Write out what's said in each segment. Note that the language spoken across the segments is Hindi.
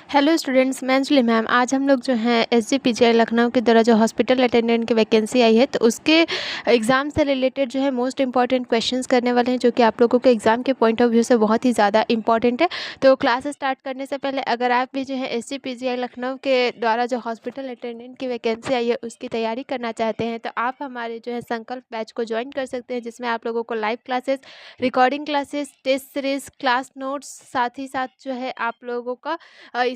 हेलो स्टूडेंट्स, मैं अंजलि मैम। आज हम लोग जो हैं SGPGI लखनऊ के द्वारा जो हॉस्पिटल अटेंडेंट की वैकेंसी आई है, तो उसके एग्ज़ाम से रिलेटेड जो है मोस्ट इंपॉर्टेंट क्वेश्चंस करने वाले हैं, जो कि आप लोगों के एग्ज़ाम के पॉइंट ऑफ व्यू से बहुत ही ज़्यादा इंपॉर्टेंट है। तो क्लास स्टार्ट करने से पहले अगर आप भी जो है SGPGI लखनऊ के द्वारा जो हॉस्पिटल अटेंडेंट की वैकेंसी आई है उसकी तैयारी करना चाहते हैं, तो आप हमारे जो है संकल्प बैच को ज्वाइन कर सकते हैं, जिसमें आप लोगों को live classes, recording classes, test series, class notes, साथ ही साथ जो है आप लोगों का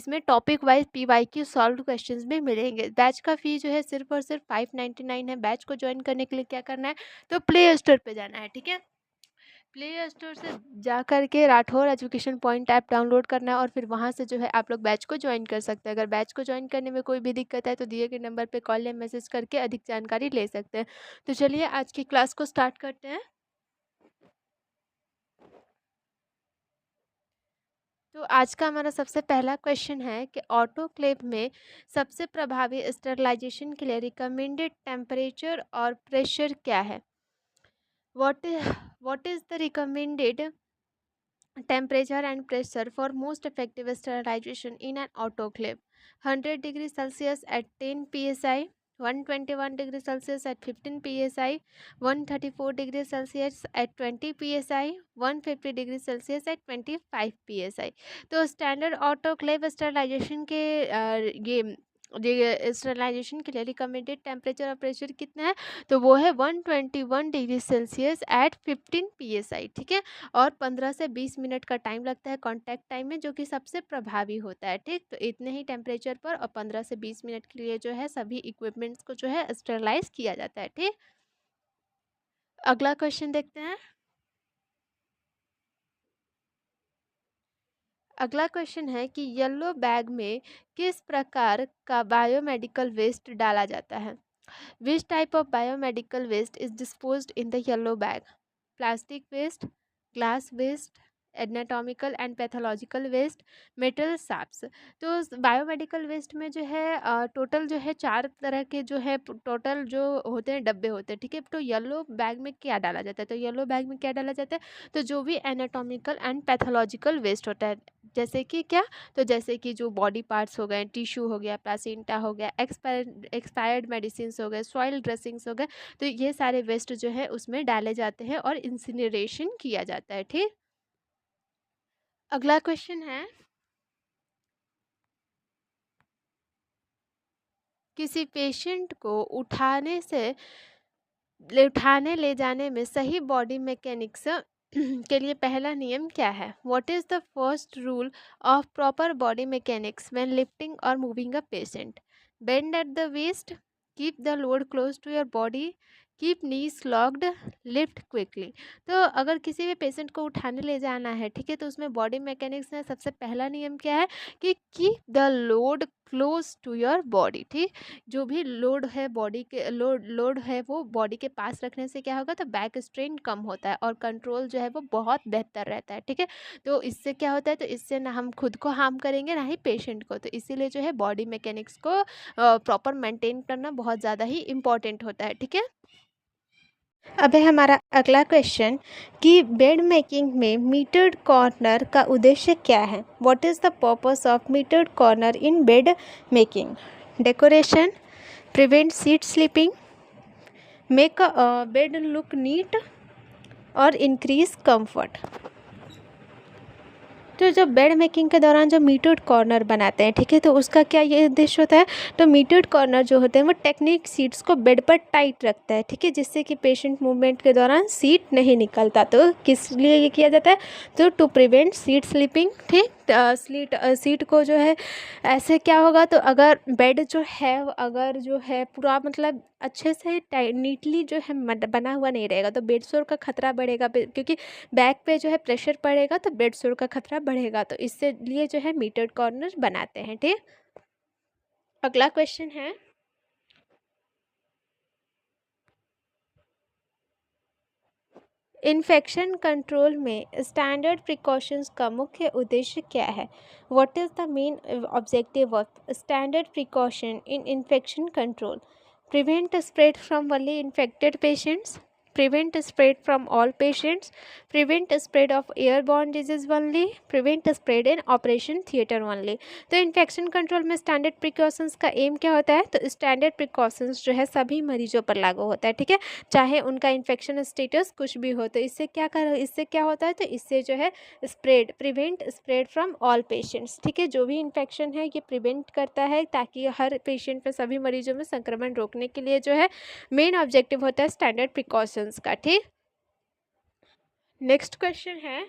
इसमें topic wise PYQ solve questions भी मिलेंगे। बैच का फ़ी जो है सिर्फ और सिर्फ 599 है। बैच को ज्वाइन करने के लिए क्या करना है, तो प्ले स्टोर पे जाना है, ठीक है। प्ले स्टोर से जा कर के Rathore education point app download करना है और फिर वहाँ से जो है आप लोग बैच को ज्वाइन कर सकते हैं। अगर बैच को ज्वाइन करने में कोई भी दिक्कत है तो दिए गए नंबर पे कॉल या मैसेज करके अधिक जानकारी ले सकते हैं। तो चलिए आज की क्लास को स्टार्ट करते हैं। तो आज का हमारा सबसे पहला क्वेश्चन है कि ऑटोक्लेव में सबसे प्रभावी स्टरलाइजेशन के लिए रिकमेंडेड टेम्परेचर और प्रेशर क्या है। What is the recommended temperature and pressure for most effective sterilization in an autoclave? 100 degrees Celsius at 10 psi, 121 degrees Celsius at 15 psi, 134 degrees Celsius at 20 psi, 150 degrees Celsius at 25 psi। तो स्टैंडर्ड ऑटोक्लेव स्टरलाइजेशन के ये स्टरलाइजेशन के लिए रिकमेंडेड टेम्परेचर और प्रेशर कितना है, तो वो है 121 डिग्री सेल्सियस एट 15 psi, ठीक है। और 15 से 20 मिनट का टाइम लगता है कॉन्टैक्ट टाइम में, जो कि सबसे प्रभावी होता है, ठीक। तो इतने ही टेम्परेचर पर और 15 से 20 मिनट के लिए जो है सभी इक्विपमेंट्स को जो है स्टरलाइज किया जाता है, ठीक। अगला क्वेश्चन देखते हैं। अगला क्वेश्चन है कि येलो बैग में किस प्रकार का बायोमेडिकल वेस्ट डाला जाता है। Which type of biomedical waste is disposed in the yellow bag. Plastic waste, glass waste, anatomical and pathological waste, metal sharps. तो बायोमेडिकल वेस्ट में जो है टोटल जो है 4 तरह के जो है टोटल जो होते हैं डब्बे होते हैं, ठीक है। तो येलो बैग में क्या डाला जाता है, तो येलो बैग में क्या डाला जाता है, तो जो भी एनाटॉमिकल एंड पैथोलॉजिकल वेस्ट होता है, जैसे कि क्या, तो जैसे कि जो बॉडी पार्ट्स हो गए, टिश्यू हो गया, प्लासेंटा हो गया, एक्सपायर्ड मेडिसिन हो गए, सॉइल ड्रेसिंग्स हो गए, तो ये सारे वेस्ट जो है उसमें डाले जाते हैं और इंसिनरेशन किया जाता है, ठीक। अगला क्वेश्चन है, किसी पेशेंट को उठाने ले जाने में सही बॉडी मैकेनिक्स के लिए पहला नियम क्या है। What is the first rule of proper body mechanics when lifting और moving a patient. Bend at the waist, keep the load close to your body, keep knees locked, lift quickly. तो अगर किसी भी पेशेंट को उठाने ले जाना है, ठीक है, तो उसमें बॉडी मैकेनिक्स में सबसे पहला नियम क्या है कि keep the load close to your body, ठीक। जो भी लोड है बॉडी के लोड है वो बॉडी के पास रखने से क्या होगा, तो बैक स्ट्रेन कम होता है और कंट्रोल जो है वो बहुत बेहतर रहता है, ठीक है। तो इससे क्या होता है, तो इससे ना हम खुद को हार्म करेंगे ना ही पेशेंट को, तो इसीलिए जो है बॉडी मैकेनिक्स को प्रॉपर मेंटेन करना बहुत ज़्यादा ही इम्पोर्टेंट होता है, ठीक है। अब है हमारा अगला क्वेश्चन कि बेड मेकिंग में मीटर्ड कॉर्नर का उद्देश्य क्या है। What is the purpose of mitred corner in bed making. Decoration, prevent sheet slipping, make a bed look neat और इंक्रीज कंफर्ट। तो जो बेड मेकिंग के दौरान जो मीटर्ड कॉर्नर बनाते हैं, ठीक है, तो उसका क्या ये उद्देश्य होता है, तो मीटर्ड कॉर्नर जो होते हैं वो टेक्निक सीट्स को बेड पर टाइट रखता है, ठीक है, जिससे कि पेशेंट मूवमेंट के दौरान सीट नहीं निकलता। तो किस लिए ये किया जाता है, तो टू प्रिवेंट सीट स्लिपिंग, ठीक। सीट को जो है ऐसे क्या होगा, तो अगर बेड जो है अगर जो है पूरा मतलब अच्छे से नीटली जो है बना हुआ नहीं रहेगा, तो बेड सोर का खतरा बढ़ेगा, क्योंकि बैक पे जो है प्रेशर पड़ेगा तो बेड सोर का खतरा बढ़ेगा। तो इससे लिए जो है मीटर्ड कॉर्नर बनाते हैं, ठीक। अगला क्वेश्चन है, इन्फेक्शन कंट्रोल में स्टैंडर्ड प्रिकॉशंस का मुख्य उद्देश्य क्या है। What is the main objective of standard precaution in infection control. Prevent spread from only infected patients, prevent spread from all patients, prevent spread of airborne disease only, prevent spread in operation theater only। तो इन्फेक्शन कंट्रोल में स्टैंडर्ड प्रिकॉशंस का एम क्या होता है? तो स्टैंडर्ड प्रिकॉशंस जो है सभी मरीजों पर लागू होता है, ठीक है, चाहे उनका इन्फेक्शन स्टेटस कुछ भी हो। तो इससे क्या होता है? तो इससे जो है prevent spread from all patients, ठीक है, जो भी इन्फेक्शन है ये प्रिवेंट करता है ताकि हर पेशेंट में, सभी मरीजों में संक्रमण रोकने के लिए जो है मेन ऑब्जेक्टिव होता है स्टैंडर्ड प्रिकॉशंस का, ठीक। नेक्स्ट क्वेश्चन है,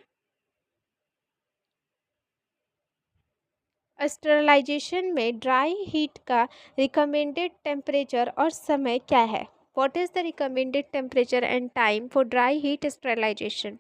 स्टरलाइजेशन में ड्राई हीट का रिकमेंडेड टेम्परेचर और समय क्या है? What is the recommended temperature and time for dry heat sterilization?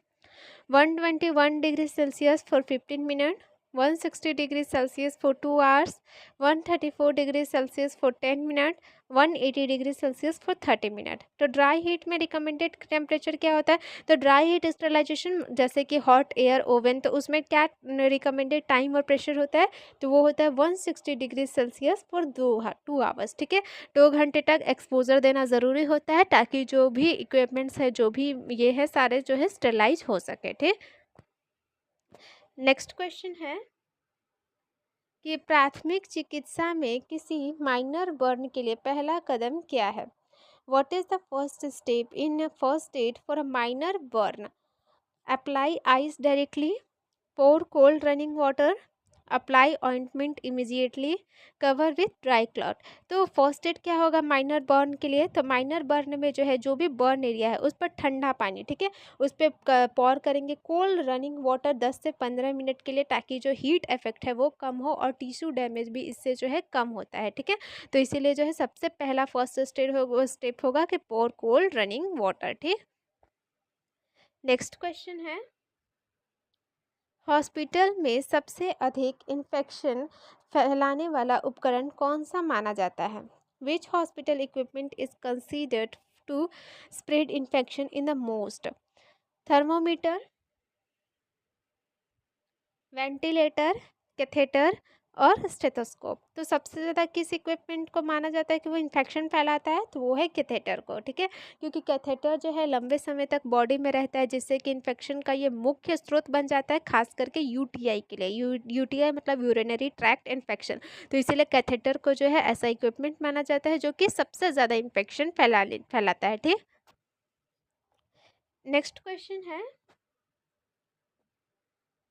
121 degree Celsius for 15 minute, 160 degree Celsius for 2 hours, 134 degree Celsius for 10 minute, 180 degree Celsius for 30 minute. तो ड्राई हीट में रिकमेंडेड टेम्परेचर क्या होता है? तो ड्राई हीट स्टरलाइजेशन जैसे कि हॉट एयर ओवन, तो उसमें क्या रिकमेंडेड टाइम और प्रेशर होता है? तो वो होता है 160 डिग्री सेल्सियस फॉर 2 आवर्स, ठीक है। 2 घंटे तक एक्सपोजर देना ज़रूरी होता है ताकि जो भी इक्विपमेंट्स है, जो भी ये है, सारे जो है स्टरलाइज हो सके, ठीक। नेक्स्ट क्वेश्चन है कि प्राथमिक चिकित्सा में किसी माइनर बर्न के लिए पहला कदम क्या है? What is the first step in first aid for a minor burn? Apply ice directly, pour cold running water, apply ointment immediately, cover with dry cloth. तो फर्स्ट एड क्या होगा माइनर बर्न के लिए? तो माइनर बर्न में जो है, जो भी बर्न एरिया है उस पर ठंडा पानी, ठीक है, उस पर पॉर करेंगे कोल्ड रनिंग वाटर 10 से 15 मिनट के लिए, ताकि जो हीट इफेक्ट है वो कम हो और टिश्यू डैमेज भी इससे जो है कम होता है, ठीक है। तो इसीलिए जो है सबसे पहला फर्स्ट स्टेप होगा कि पोर कोल्ड रनिंग वाटर, ठीक। नेक्स्ट क्वेश्चन है, हॉस्पिटल में सबसे अधिक इन्फेक्शन फैलाने वाला उपकरण कौन सा माना जाता है? Which hospital equipment is considered to spread infection in the most? Thermometer, ventilator, catheter और स्टेथोस्कोप। तो सबसे ज़्यादा किस इक्विपमेंट को माना जाता है कि वो इन्फेक्शन फैलाता है? तो वो है कैथेटर को, ठीक है, क्योंकि कैथेटर जो है लंबे समय तक बॉडी में रहता है, जिससे कि इन्फेक्शन का ये मुख्य स्रोत बन जाता है, खास करके यूटीआई के लिए। यूटीआई मतलब यूरिनरी ट्रैक्ट इन्फेक्शन। तो इसीलिए कैथेटर को जो है ऐसा इक्विपमेंट माना जाता है जो कि सबसे ज़्यादा इन्फेक्शन फैलाता है, ठीक। नेक्स्ट क्वेश्चन है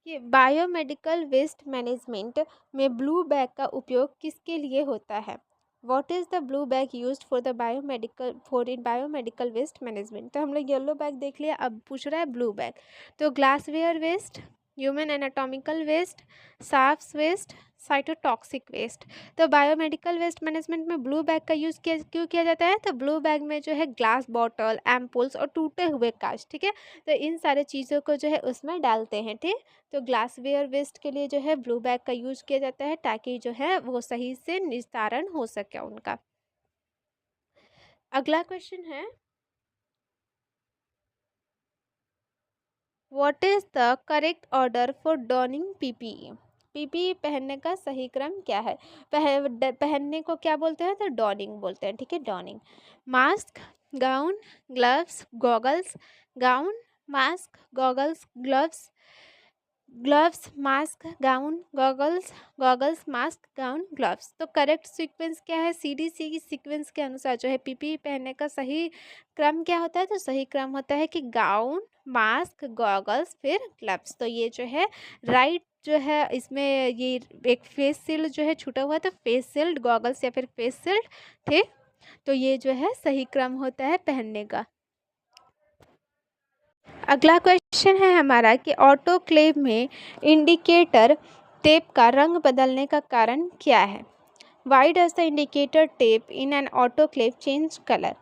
कि बायोमेडिकल वेस्ट मैनेजमेंट में ब्लू बैग का उपयोग किसके लिए होता है? What is the blue bag used for the biomedical waste management? तो हम लोग येलो बैग देख लिया, अब पूछ रहा है ब्लू बैग। तो glassware waste, human anatomical waste, sharps waste, cytotoxic waste. तो बायोमेडिकल वेस्ट मैनेजमेंट में ब्लू बैग का यूज़ क्यों किया जाता है? तो ब्लू बैग में जो है ग्लास बॉटल, एम्पुल्स और टूटे हुए कांच, ठीक है, तो इन सारे चीज़ों को जो है उसमें डालते हैं, ठीक। तो ग्लासवेयर वेस्ट के लिए जो है ब्लू बैग का यूज़ किया जाता है ताकि जो है वो सही से निस्तारण हो सके उनका। अगला क्वेश्चन है, what is the correct order for dawning PPE? PPE पहनने का सही क्रम क्या है? पहनने को क्या बोलते हैं? तो डॉनिंग बोलते हैं, ठीक है, dawning. Mask, gown, gloves, goggles, gown, mask, goggles, gloves, gloves, mask, gown, goggles, goggles, mask, gown, gloves. तो करेक्ट सीक्वेंस क्या है? सीडीसी की सीक्वेंस के अनुसार जो है पीपीई पहनने का सही क्रम क्या होता है? तो सही क्रम होता है कि गाउन, मास्क, गॉगल्स, फिर ग्लव्स। तो ये जो है राइट जो है इसमें ये एक फेस शील्ड जो है छूटा हुआ है, तो फेस शील्ड, गॉगल्स या फिर फेस शील्ड, ठीक। तो ये जो है सही क्रम होता है पहनने का। अगला क्वेश्चन है हमारा कि ऑटोक्लेव में इंडिकेटर टेप का रंग बदलने का कारण क्या है? Why does the indicator tape in an autoclave change colour?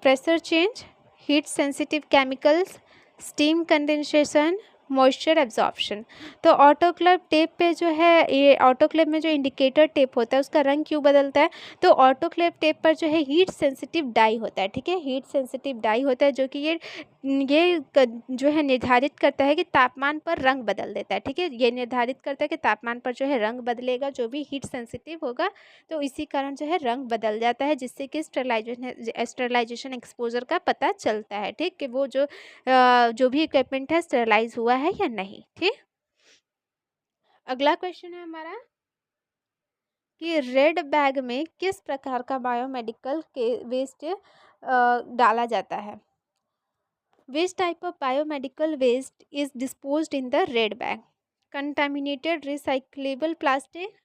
Pressure change, heat sensitive chemicals, steam condensation, moisture absorption. तो ऑटोक्लेव टेप पे जो है, ये ऑटोक्लेव में जो इंडिकेटर टेप होता है उसका रंग क्यों बदलता है? तो ऑटोक्लेव टेप पर जो है हीट सेंसिटिव डाई होता है, ठीक है, हीट सेंसिटिव डाई होता है जो कि ये ये जो है निर्धारित करता है कि तापमान पर रंग बदल देता है, ठीक है। ये निर्धारित करता है कि तापमान पर जो है रंग बदलेगा, जो भी हीट सेंसिटिव होगा तो इसी कारण जो है रंग बदल जाता है, जिससे कि स्टरलाइजेशन एक्सपोजर का पता चलता है, ठीक, कि वो जो भी इक्विपमेंट है स्टरलाइज हुआ है या नहीं, ठीक। अगला क्वेश्चन है हमारा कि रेड बैग में किस प्रकार का बायोमेडिकल के वेस्ट डाला जाता है। Which type of biomedical waste is disposed in the red bag? Contaminated recyclable plastic,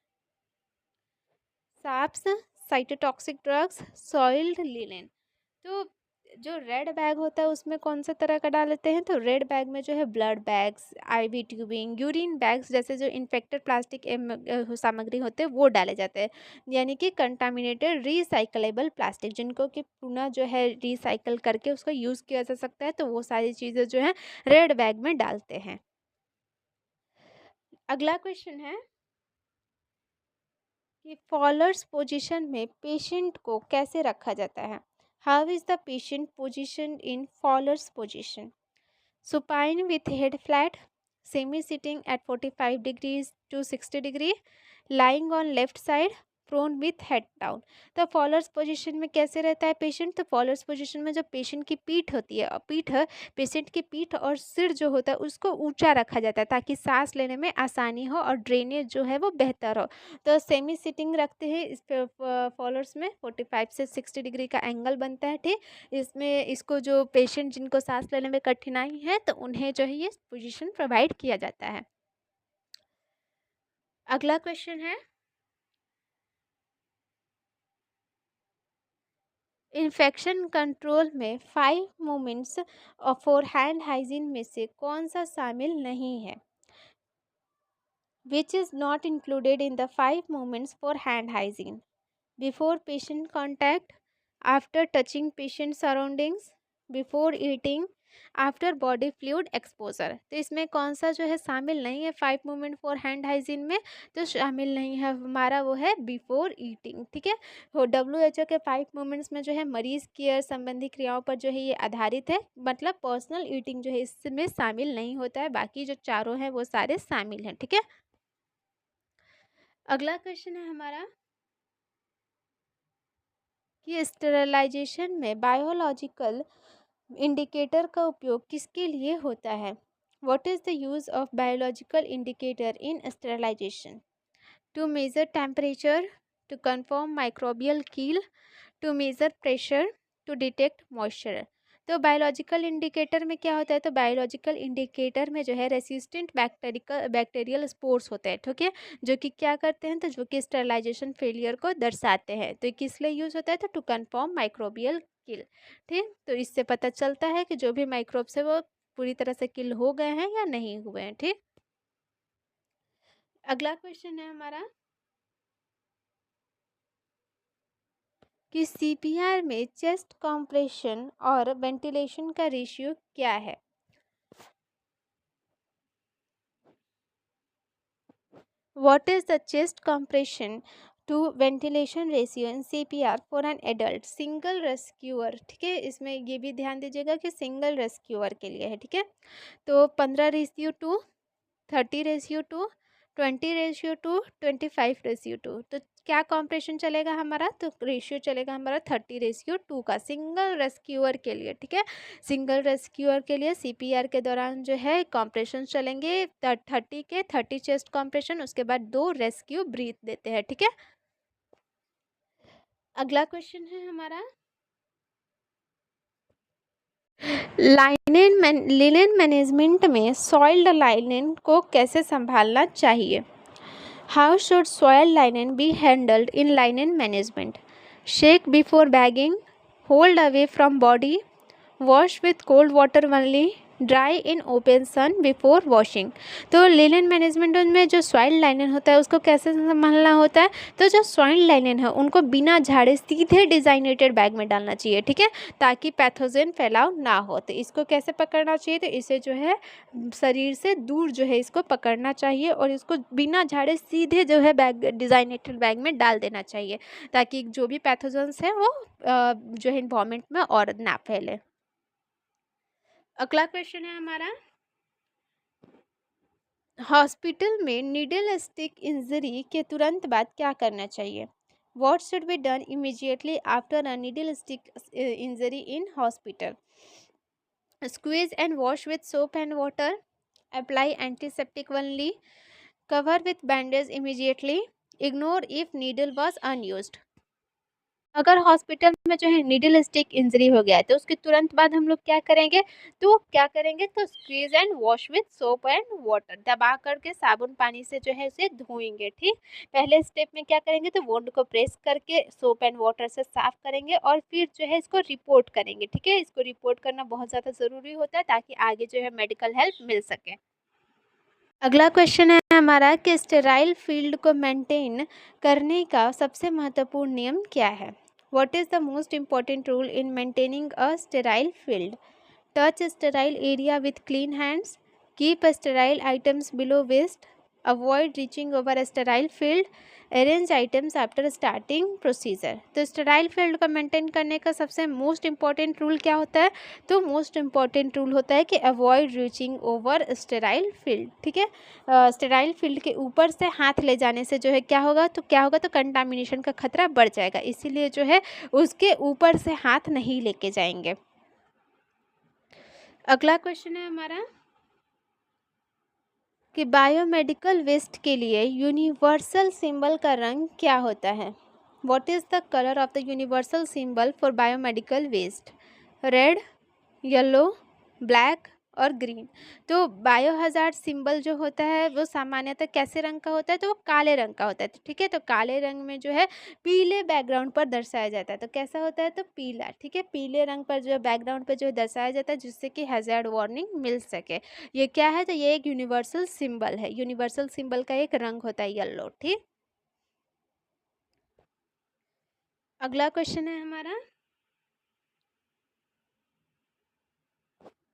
sharps, cytotoxic drugs, soiled linen. तो जो रेड बैग होता है उसमें कौन सा तरह का डालते हैं, तो रेड बैग में जो है blood bags, IV tubing, urine bags जैसे जो इन्फेक्टेड प्लास्टिक सामग्री होते हैं वो डाले जाते हैं, यानी कि कंटामिनेटेड रिसाइकलेबल प्लास्टिक, जिनको कि पुनः जो है रिसाइकल करके उसको यूज़ किया जा सकता है, तो वो सारी चीज़ें जो है रेड बैग में डालते हैं। अगला क्वेश्चन है कि फॉलर्स पोजीशन में पेशेंट को कैसे रखा जाता है। How is the patient position in Fowler's position? Supine with head flat, semi sitting at 45 degrees to 60 degree, lying on left side, prone with head down. तो फॉलर्स पोजीशन में कैसे रहता है पेशेंट, तो फॉलर्स पोजीशन में जो पेशेंट की पीठ होती है, पेशेंट की पीठ और सिर जो होता है उसको ऊंचा रखा जाता है ताकि सांस लेने में आसानी हो और ड्रेनेज जो है वो बेहतर हो। तो सेमी सिटिंग रखते हैं इस फॉलर्स में, 45 से 60 डिग्री का एंगल बनता है, ठीक। इसमें इसको जो पेशेंट जिनको सांस लेने में कठिनाई है तो उन्हें जो है ये पोजीशन प्रोवाइड किया जाता है। अगला क्वेश्चन है इन्फेक्शन कंट्रोल में 5 मोमेंट्स फॉर हैंड हाइजीन में से कौन सा शामिल नहीं है। Which is not included in the 5 moments for hand hygiene? Before patient contact, after touching patient surroundings, before eating, after body fluid exposure. तो इसमें कौन सा जो है शामिल नहीं है 5 मोमेंट फॉर हैंड हाइजीन में, तो शामिल नहीं है हमारा वो है बिफोर ईटिंग, ठीक है। WHO के 5 मोमेंट्स में जो है मरीज केयर संबंधी क्रियाओं पर जो है ये आधारित है, मतलब पर्सनल ईटिंग जो है इसमें शामिल नहीं होता है, बाकी जो चारों हैं वो सारे शामिल हैं, ठीक है। अगला क्वेश्चन है हमारा कि स्टेरलाइजेशन में बायोलॉजिकल इंडिकेटर का उपयोग किसके लिए होता है। What is the use of biological indicator in sterilization? To measure temperature, to confirm microbial kill, to measure pressure, to detect moisture. तो बायोलॉजिकल इंडिकेटर में क्या होता है, तो बायोलॉजिकल इंडिकेटर में जो है रेसिस्टेंट बैक्टीरियल स्पोर्स होते हैं, ठीक है, जो कि क्या करते हैं, तो जो कि स्टरलाइजेशन फेलियर को दर्शाते हैं। तो किस लिए यूज़ होता है, तो टू कंफर्म माइक्रोबियल किल, ठीक। तो इससे पता चलता है कि जो भी माइक्रोब्स है वो पूरी तरह से किल हो गए हैं या नहीं हुए हैं, ठीक। अगला क्वेश्चन है हमारा कि सीपीआर में चेस्ट कंप्रेशन और वेंटिलेशन का रेशियो क्या है। What is the chest compression to ventilation ratio in CPR for an adult single rescuer, ठीक है। इसमें ये भी ध्यान दीजिएगा कि सिंगल रेस्क्यूअर के लिए है, ठीक है। तो 15:2, 30:2, 20:2, 25:2। तो क्या कॉम्प्रेशन चलेगा हमारा, तो रेशियो चलेगा हमारा 30:2 का सिंगल रेस्क्यूअर के लिए, ठीक है। सिंगल रेस्क्यूअर के लिए सीपीआर के दौरान जो है कॉम्प्रेशन चलेंगे 30 चेस्ट कॉम्प्रेशन, उसके बाद 2 रेस्क्यू ब्रीथ देते हैं, ठीक है। अगला क्वेश्चन है हमारा लिनेन मैनेजमेंट में सॉइल्ड लाइनेन को कैसे संभालना चाहिए। How should soil linen be handled in linen management? Shake before bagging, hold away from body, wash with cold water only, dry in open sun before washing. तो लिनेन मैनेजमेंट में जो सॉइल लाइनन होता है उसको कैसे संभालना होता है, तो जो सॉइल लाइनन है उनको बिना झाड़े सीधे डिजाइनेटेड बैग में डालना चाहिए, ठीक है, ताकि पैथोजन फैलाव ना हो। तो इसको कैसे पकड़ना चाहिए, तो इसे जो है शरीर से दूर जो है इसको पकड़ना चाहिए और इसको बिना झाड़े सीधे जो है बैग डिजाइनेटेड बैग में डाल देना चाहिए, ताकि जो भी पैथोजन्स हैं वो जो है इन्वायरमेंट में और ना फैले। अगला क्वेश्चन है हमारा, हॉस्पिटल में नीडल स्टिक इंजरी के तुरंत बाद क्या करना चाहिए? What should be done immediately after a needle stick injury in hospital? Squeeze and wash with soap and water, apply antiseptic only, cover with bandage immediately, ignore if needle was unused। अगर हॉस्पिटल में जो है नीडल स्टिक इंजरी हो गया है तो उसके तुरंत बाद हम लोग क्या करेंगे तो squeeze and wash with soap and water, दबा करके साबुन पानी से जो है उसे धोएंगे। ठीक, पहले स्टेप में क्या करेंगे तो वुंड को प्रेस करके सोप एंड वाटर से साफ करेंगे और फिर जो है इसको रिपोर्ट करेंगे। ठीक है, इसको रिपोर्ट करना बहुत ज़्यादा ज़रूरी होता है ताकि आगे जो है मेडिकल हेल्प मिल सके। अगला क्वेश्चन है हमारा कि स्टेराइल फील्ड को मेंटेन करने का सबसे महत्वपूर्ण नियम क्या है? What is the most important rule in maintaining a sterile field? Touch sterile area with clean hands, keep sterile items below waist, avoid reaching over sterile field, arrange items after starting procedure. तो स्टेराइल फील्ड को मेंटेन करने का सबसे मोस्ट इम्पॉर्टेंट रूल क्या होता है? तो मोस्ट इम्पॉर्टेंट रूल होता है कि avoid reaching over sterile field. ठीक है, स्टेराइल फील्ड के ऊपर से हाथ ले जाने से जो है क्या होगा तो कंटामिनेशन का खतरा बढ़ जाएगा, इसीलिए जो है उसके ऊपर से हाथ नहीं लेके जाएंगे। अगला क्वेश्चन है हमारा कि बायोमेडिकल वेस्ट के लिए यूनिवर्सल सिंबल का रंग क्या होता है? What is the colour of the universal symbol for biomedical waste? Red, yellow, black और ग्रीन। तो बायो हजार्ड सिंबल जो होता है वो सामान्यतः कैसे रंग का होता है? तो वो काले रंग का होता है। तो ठीक है, तो काले रंग में जो है पीले बैकग्राउंड पर दर्शाया जाता है। तो कैसा होता है? तो पीला। ठीक है, पीले रंग पर जो है बैकग्राउंड पर जो है दर्शाया जाता है जिससे कि हैजार्ड वार्निंग मिल सके। ये क्या है? तो ये एक यूनिवर्सल सिंबल है। यूनिवर्सल सिंबल का एक रंग होता है येलो। ठीक, अगला क्वेश्चन है हमारा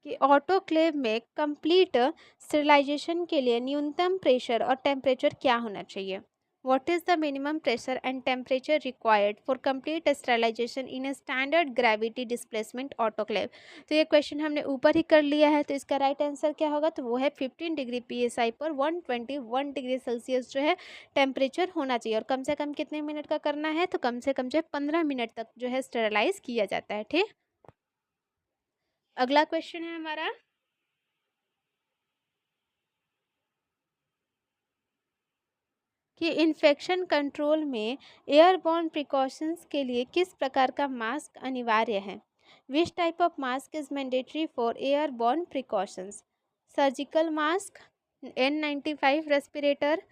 कि ऑटोक्लेव में कंप्लीट स्टेरिलाइजेशन के लिए न्यूनतम प्रेशर और टेम्परेचर क्या होना चाहिए? What is the minimum pressure and temperature required for complete sterilization in a standard gravity displacement autoclave? तो ये क्वेश्चन हमने ऊपर ही कर लिया है, तो इसका राइट आंसर क्या होगा? तो वो है 15 डिग्री PSI पर 121 डिग्री सेल्सियस जो है टेम्परेचर होना चाहिए। और कम से कम कितने मिनट का करना है? तो कम से कम जो है 15 मिनट तक जो है स्टेरिलाइज किया जाता है। ठीक, अगला क्वेश्चन है हमारा कि इन्फेक्शन कंट्रोल में एयरबॉर्न प्रिकॉशंस के लिए किस प्रकार का मास्क अनिवार्य है? Which type of mask is mandatory for airborne precautions? Surgical mask, N95 respirator,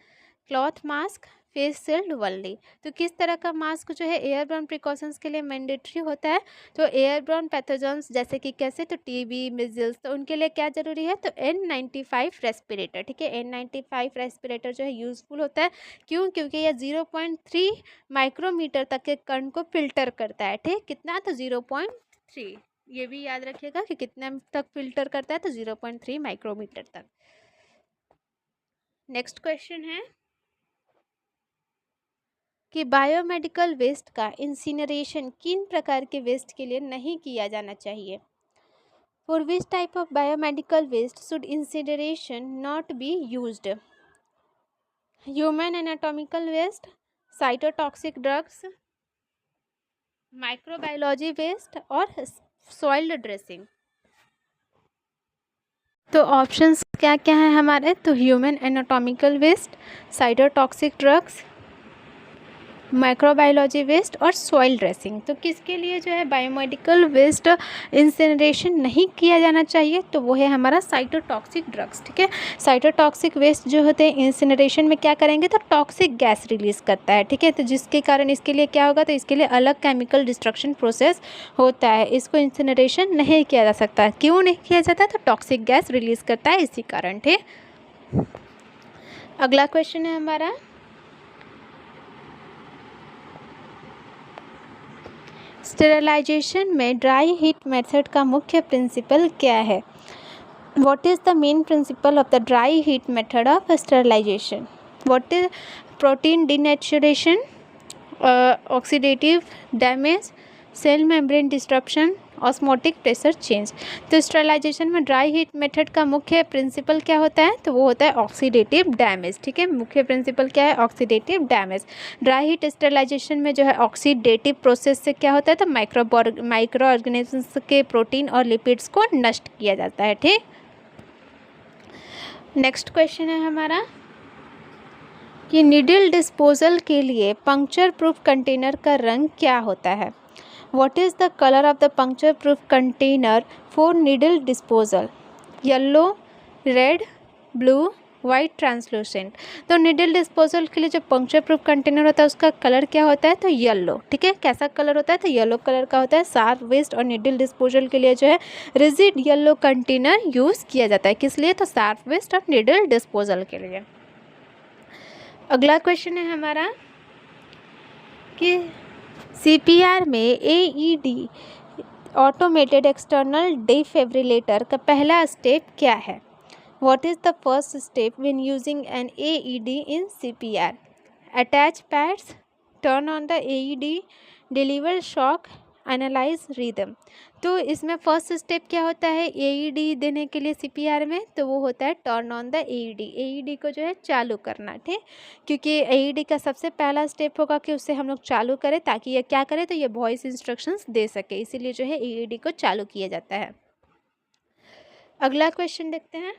cloth mask, face shield only. तो किस तरह का मास्क जो है एयरबॉर्न प्रिकॉशंस के लिए मैंडेटरी होता है? तो एयरबॉर्न पैथोजेंस जैसे कि कैसे तो टीबी, मिजल्स, तो उनके लिए क्या जरूरी है? तो N95 रेस्पिरेटर। ठीक है, N95 रेस्पिरेटर जो है यूजफुल होता है। क्यों? क्योंकि यह 0.3 माइक्रोमीटर तक के कण को फिल्टर करता है। ठीक, कितना? तो 0.3। ये भी याद रखिएगा कि कितना तक फिल्टर करता है, तो 0.3 माइक्रोमीटर तक। नेक्स्ट क्वेश्चन है कि बायोमेडिकल वेस्ट का इंसिनरेशन किन प्रकार के वेस्ट के लिए नहीं किया जाना चाहिए? For which type of biomedical waste should incineration not be used? Human anatomical waste, cytotoxic drugs, microbiology waste और सॉइल्ड ड्रेसिंग। तो ऑप्शंस क्या क्या हैं हमारे? तो human anatomical waste, cytotoxic drugs, microbiology waste और सॉइल ड्रेसिंग। तो किसके लिए जो है बायोमेडिकल वेस्ट इंसिनरेशन नहीं किया जाना चाहिए? तो वो है हमारा साइटोटॉक्सिक ड्रग्स। ठीक है, साइटोटॉक्सिक वेस्ट जो होते हैं इंसिनरेशन में क्या करेंगे तो टॉक्सिक गैस रिलीज करता है। ठीक है, तो जिसके कारण इसके लिए क्या होगा? तो इसके लिए अलग केमिकल डिस्ट्रक्शन प्रोसेस होता है, इसको इंसिनरेशन नहीं किया जा सकता। क्यों नहीं किया जाता? तो टॉक्सिक गैस रिलीज करता है इसी कारण। ठीक, अगला क्वेश्चन है हमारा स्टेरिलाइजेशन में ड्राई हीट मेथड का मुख्य प्रिंसिपल क्या है? What is the main principle of the dry heat method of sterilization? What is protein denaturation, oxidative damage, cell membrane disruption osmotic pressure change. तो स्टरलाइजेशन में ड्राई हीट मेथड का मुख्य प्रिंसिपल क्या होता है, तो वो होता है ऑक्सीडेटिव डैमेज। ठीक है, मुख्य प्रिंसिपल क्या है, oxidative damage. Dry heat sterilization में जो है ऑक्सीडेटिव प्रोसेस से क्या होता है, तो माइक्रो ऑर्गेनिजम्स के प्रोटीन और लिपिड्स को नष्ट किया जाता है। ठीक, नेक्स्ट क्वेश्चन है हमारा कि नीडल डिस्पोजल के लिए पंक्चर प्रूफ कंटेनर का रंग क्या होता है। What is the color of the puncture proof container for needle disposal? Yellow, red, blue, white, translucent। तो नीडल डिस्पोजल के लिए जो पंक्चर प्रूफ कंटेनर होता है उसका कलर क्या होता है, तो येलो। ठीक है, कैसा कलर होता है, तो येलो कलर का होता है। शार्प वेस्ट और नीडल डिस्पोजल के लिए जो है रिजिड येलो कंटेनर यूज़ किया जाता है। किस लिए, तो शार्प वेस्ट और नीडल डिस्पोजल के लिए। अगला क्वेश्चन है हमारा कि CPR में AED ऑटोमेटेड एक्सटर्नल डिफिब्रिलेटर का पहला स्टेप क्या है। What is the first step when using an AED in CPR? Attach pads, turn on the AED, deliver shock, analyse rhythm. तो इसमें फर्स्ट स्टेप क्या होता है AED देने के लिए CPR में, तो वो होता है turn on the AED। AED को जो है चालू करना। ठीक, क्योंकि AED का सबसे पहला स्टेप होगा कि उससे हम लोग चालू करें, ताकि ये क्या करे, तो ये वॉइस इंस्ट्रक्शंस दे सके, इसीलिए जो है AED को चालू किया जाता है। अगला क्वेश्चन देखते हैं।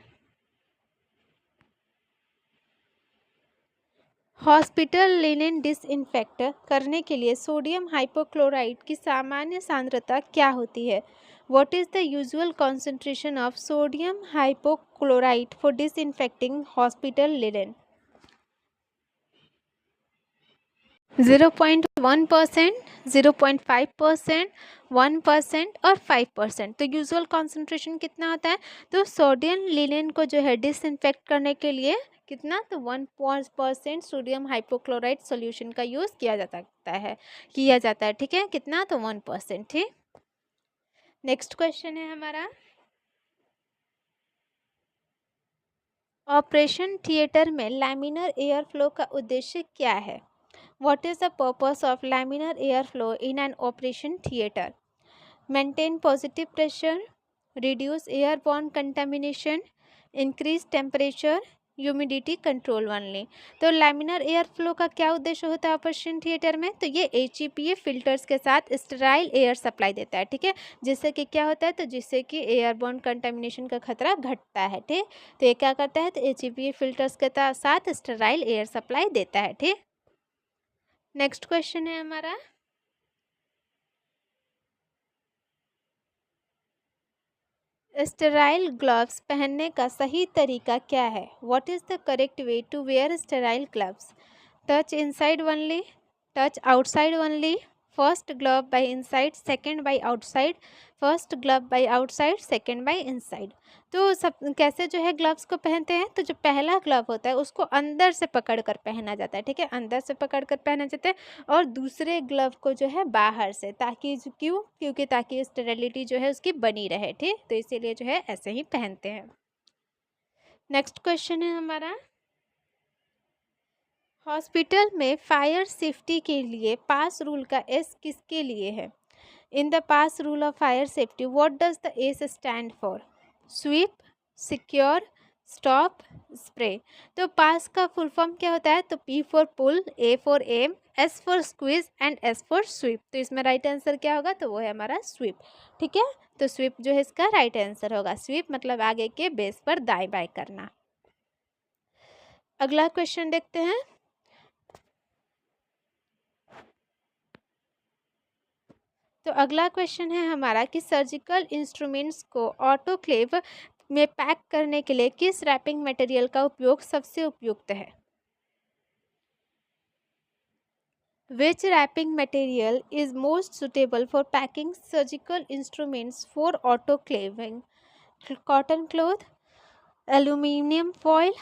हॉस्पिटल लिनेन डिसइंफेक्ट करने के लिए सोडियम हाइपोक्लोराइट की सामान्य सांद्रता क्या होती है। What is the usual concentration of sodium hypochlorite for disinfecting hospital linen. 0.1%, 0.5%, 1% और 5%। तो यूजुअल कॉन्सेंट्रेशन कितना होता है, तो सोडियम लिनेन को जो है डिसइंफेक्ट करने के लिए कितना, तो 1% सोडियम हाइपोक्लोराइट सॉल्यूशन का यूज़ किया जाता है। ठीक है, कितना, तो 1%। ठीक, नेक्स्ट क्वेश्चन है हमारा ऑपरेशन थिएटर में लैमिनर एयर फ्लो का उद्देश्य क्या है। What is the purpose of laminar airflow in an operation theater? Maintain positive pressure, reduce airborne contamination, increase temperature, humidity control only. तो लैमिनर एयर फ्लो का क्या उद्देश्य होता है ऑपरेशन थिएटर में, तो ये HEPA फिल्टर्स के साथ स्टेराइल एयर सप्लाई देता है। ठीक है, जिससे कि क्या होता है, तो जिससे कि एयरबॉर्न कंटामिनेशन का खतरा घटता है। ठीक, तो ये क्या करता है, तो HEPA फिल्टर्स के साथ स्टेराइल एयर सप्लाई देता है। ठीक, नेक्स्ट क्वेश्चन है हमारा स्टेराइल ग्लव्स पहनने का सही तरीका क्या है। What is the correct way to wear sterile gloves. Touch inside only, touch outside only, first glove by inside, second by outside, first glove by outside, second by inside. तो सब कैसे जो है ग्लव्स को पहनते हैं, तो जो पहला ग्लव होता है उसको अंदर से पकड़ कर पहना जाता है। ठीक है, अंदर से पकड़ कर पहना जाता है, और दूसरे ग्लव को जो है बाहर से, ताकि क्योंकि ताकि स्टेरिलिटी जो है उसकी बनी रहे। ठीक, तो इसीलिए जो है ऐसे ही पहनते हैं। नेक्स्ट क्वेश्चन है हमारा हॉस्पिटल में फायर सेफ्टी के लिए पास रूल का एस किसके लिए है। In the PASS rule of fire safety what does the S stand for. Sweep, secure, stop, spray. तो पास का फुल फॉर्म क्या होता है, तो P for pull, A for aim, S for squeeze and S for sweep. तो इसमें राइट आंसर क्या होगा, तो वो है हमारा स्वीप। ठीक है, तो स्वीप जो है इसका राइट आंसर होगा। स्वीप मतलब आगे के बेस पर दाएं बाएं करना। अगला क्वेश्चन देखते हैं। तो अगला क्वेश्चन है हमारा कि सर्जिकल इंस्ट्रूमेंट्स को ऑटोक्लेव में पैक करने के लिए किस रैपिंग मटेरियल का उपयोग सबसे उपयुक्त है। Which wrapping material is most suitable for packing surgical instruments for autoclaving. Cotton cloth, aluminium foil,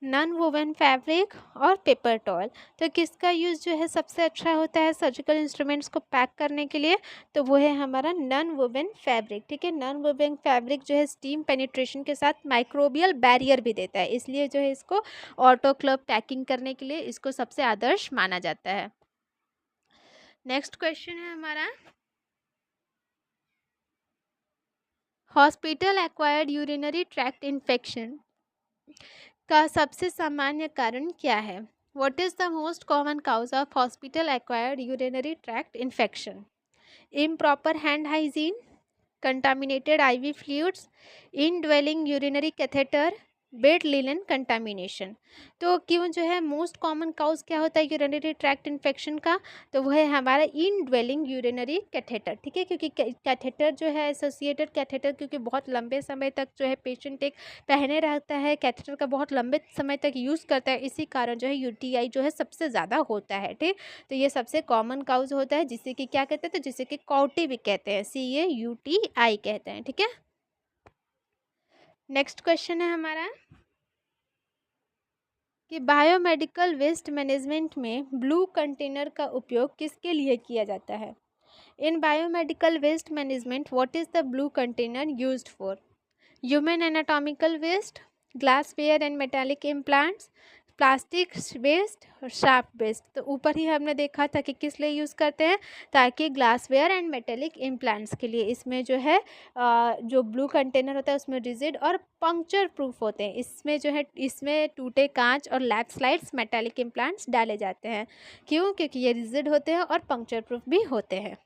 non woven fabric और पेपर टॉयल। तो किसका यूज़ जो है सबसे अच्छा होता है सर्जिकल इंस्ट्रूमेंट्स को पैक करने के लिए, तो वो है हमारा नॉन वोवन फैब्रिक। ठीक है, नॉन वोवन फैब्रिक जो है स्टीम पेनिट्रेशन के साथ माइक्रोबियल बैरियर भी देता है, इसलिए जो है इसको ऑटोक्लेव पैकिंग करने के लिए इसको सबसे आदर्श माना जाता है। नेक्स्ट क्वेश्चन है हमारा hospital acquired urinary tract infection का सबसे सामान्य कारण क्या है? What is the most common cause of hospital acquired urinary tract infection? Improper hand hygiene, contaminated IV fluids, indwelling urinary catheter, bed linen contamination. तो क्यों जो है मोस्ट कॉमन काउज क्या होता है यूरिनरी ट्रैक्ट इन्फेक्शन का? तो वो है हमारा इन ड्वेलिंग यूरिनरी कैथेटर। ठीक है, क्योंकि कैथेटर जो है एसोसिएटेड कैथेटर, क्योंकि बहुत लंबे समय तक जो है पेशेंट एक पहने रहता है, कैथेटर का बहुत लंबे समय तक यूज़ करता है, इसी कारण जो है यूटीआई जो है सबसे ज़्यादा होता है। ठीक, तो ये सबसे कॉमन काउज होता है, जिसे कि क्या कहते हैं, तो जिसे कि कॉटी भी कहते हैं, CAUTI कहते हैं। ठीक है, नेक्स्ट क्वेश्चन है हमारा कि बायोमेडिकल वेस्ट मैनेजमेंट में ब्लू कंटेनर का उपयोग किसके लिए किया जाता है? In biomedical waste management what is the blue container used for? Human anatomical waste, glassware and metallic implants, plastic waste और शार्प वेस्ट। तो ऊपर ही हमने देखा था कि किस लिए यूज़ करते हैं, ताकि ग्लासवेयर एंड मेटालिक इम्प्लांट्स के लिए। इसमें जो है जो ब्लू कंटेनर होता है उसमें रिजिड और पंक्चर प्रूफ होते हैं। इसमें जो है इसमें टूटे कांच और लैप स्लाइड्स मेटालिक इम्प्लांट्स डाले जाते हैं। क्यों? क्योंकि ये रिजिड होते हैं और पंक्चर प्रूफ भी होते हैं।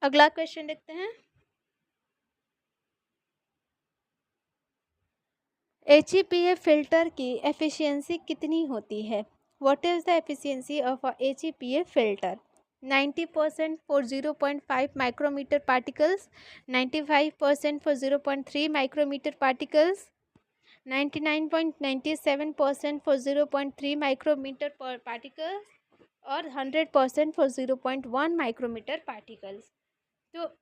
अगला क्वेश्चन देखते हैं। HEPA फिल्टर की एफिशिएंसी कितनी होती है? What is the efficiency of a HEPA filter? 90% for 0.5 micrometre particles, 95% for 0.3 micrometre particles, 99.97% for 0.3 micrometre पर पार्टिकल्स और 100% फॉर 0.1 माइक्रोमीटर पार्टिकल्स। तो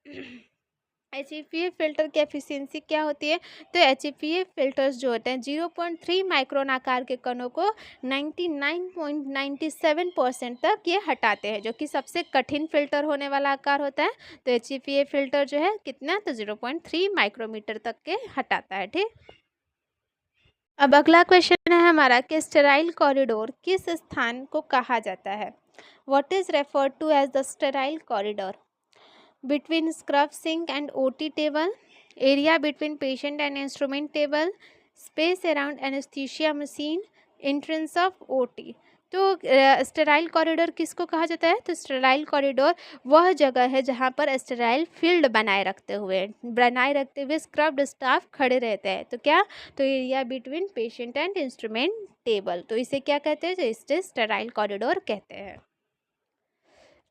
HEPA फिल्टर की एफिशिएंसी क्या होती है? तो HEPA फिल्टर्स जो होते हैं 0.3 माइक्रोन आकार के कणों को 99.97% तक ये हटाते हैं, जो कि सबसे कठिन फिल्टर होने वाला आकार होता है। तो HEPA फिल्टर जो है कितना, तो 0.3 माइक्रोमीटर तक के हटाता है। ठीक, अब अगला क्वेश्चन है हमारा कि स्टेराइल कॉरिडोर किस स्थान को कहा जाता है? What is referred to as the sterile corridor? Between scrub sink and OT table, area between patient and instrument table, space around anesthesia machine, entrance of OT। तो स्टेराइल कॉरिडोर किसको कहा जाता है? तो स्टेराइल कॉरिडोर वह जगह है जहाँ पर स्टेराइल फील्ड बनाए रखते हुए स्क्रब्ड स्टाफ खड़े रहते हैं। तो क्या, तो area between patient and instrument table, तो इसे क्या कहते हैं? तो इसे स्टेराइल कॉरिडोर कहते हैं।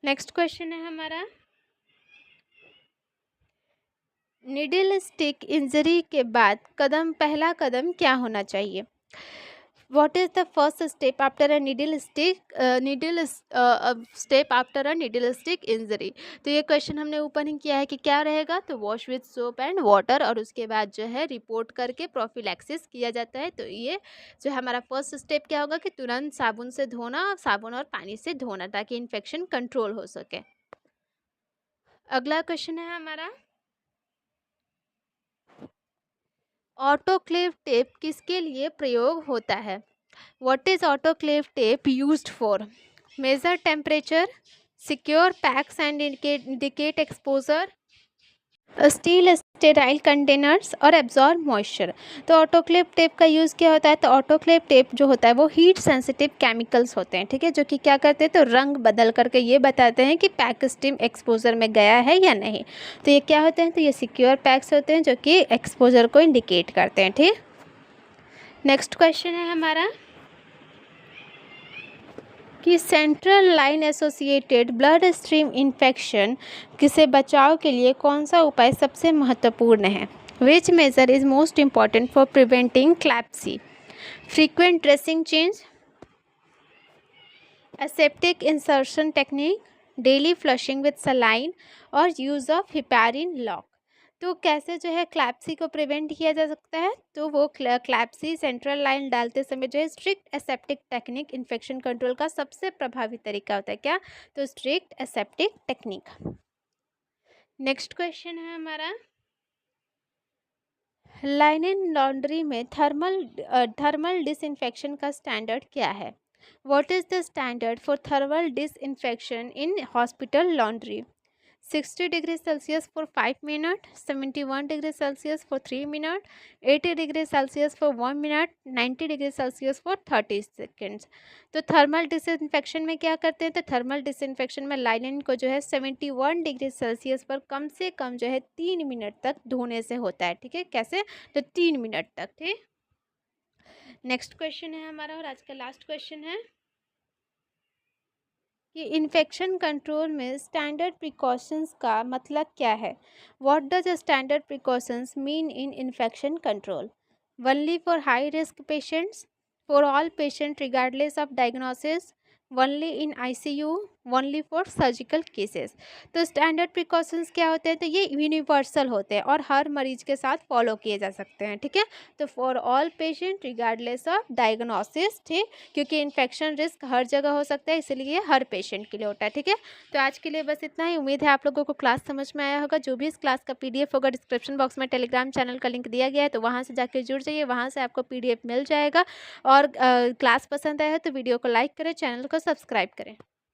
नेक्स्ट क्वेश्चन है हमारा, निडल स्टिक इंजरी के बाद पहला कदम क्या होना चाहिए? What is the first step after a needle step after a needle stick injury? तो ये क्वेश्चन हमने ऊपर ही किया है कि क्या रहेगा, तो wash with soap and water, और उसके बाद जो है रिपोर्ट करके प्रोफिलैक्सिस किया जाता है। तो ये जो हमारा फर्स्ट स्टेप क्या होगा कि तुरंत साबुन से धोना, साबुन और पानी से धोना, ताकि इन्फेक्शन कंट्रोल हो सके। अगला क्वेश्चन है हमारा, ऑटोक्लेव टेप किसके लिए प्रयोग होता है? What is autoclave tape used for? Measure temperature, secure packs and indicate exposure, steel sterile containers और एब्जॉर्ब मॉइस्चर। तो ऑटोक्लेव टेप का यूज़ क्या होता है? तो ऑटोक्लेव टेप जो होता है वो हीट सेंसिटिव केमिकल्स होते हैं। ठीक है, जो कि क्या करते हैं, तो रंग बदल करके ये बताते हैं कि पैक स्टीम एक्सपोजर में गया है या नहीं। तो ये क्या होते हैं? तो ये सिक्योर पैक्स होते हैं जो कि एक्सपोजर को इंडिकेट करते हैं। ठीक, नेक्स्ट क्वेश्चन है हमारा कि central line associated blood stream infection से बचाव के लिए कौन सा उपाय सबसे महत्वपूर्ण है? Which measure is most important for preventing CLABSI? Frequent dressing change, aseptic insertion technique, daily flushing with saline और यूज़ ऑफ हिपैरिन लॉक। तो कैसे जो है क्लैप्सी को प्रिवेंट किया जा सकता है? तो वो क्लैप्सी सेंट्रल लाइन डालते समय जो है strict aseptic technique infection control का सबसे प्रभावी तरीका होता है। क्या? तो strict aseptic technique. Next question है हमारा, लाइनिन लॉन्ड्री में थर्मल डिसइंफेक्शन का स्टैंडर्ड क्या है? What is the standard for thermal disinfection in hospital laundry? 60 degree Celsius for 5 minute, 71 degree Celsius for 3 minute, 80 degree Celsius for 1 minute, 90 degree Celsius for 30 seconds. तो थर्मल डिसइंफेक्शन में क्या करते हैं, तो थर्मल डिसइंफेक्शन में लाइनिन को जो है 71 डिग्री सेल्सियस पर कम से कम जो है 3 मिनट तक धोने से होता है। ठीक है, कैसे, तो 3 मिनट तक। ठीक, नेक्स्ट क्वेश्चन है हमारा और आज का लास्ट क्वेश्चन है कि इन्फेक्शन कंट्रोल में स्टैंडर्ड प्रिकॉशंस का मतलब क्या है। What does standard precautions mean in infection control. Only for high risk patients, for all patient regardless of diagnosis, only in ICU, only for surgical cases. तो स्टैंडर्ड प्रिकॉशंस क्या होते हैं, तो ये यूनिवर्सल होते हैं और हर मरीज के साथ फॉलो किए जा सकते हैं। ठीक है, तो for all patient regardless of diagnosis, ठीक, क्योंकि इन्फेक्शन रिस्क हर जगह हो सकता है, इसलिए ये हर पेशेंट के लिए होता है। ठीक है, तो आज के लिए बस इतना ही। उम्मीद है आप लोगों को क्लास समझ में आया होगा। जो भी इस क्लास का पीडीएफ होगा डिस्क्रिप्शन बॉक्स में टेलीग्राम चैनल का लिंक दिया गया है, तो वहाँ से जाकर जुड़ जाइए, वहाँ से आपको पीडीएफ मिल जाएगा। और क्लास पसंद आया है तो वीडियो को लाइक करें, चैनल को सब्सक्राइब करें।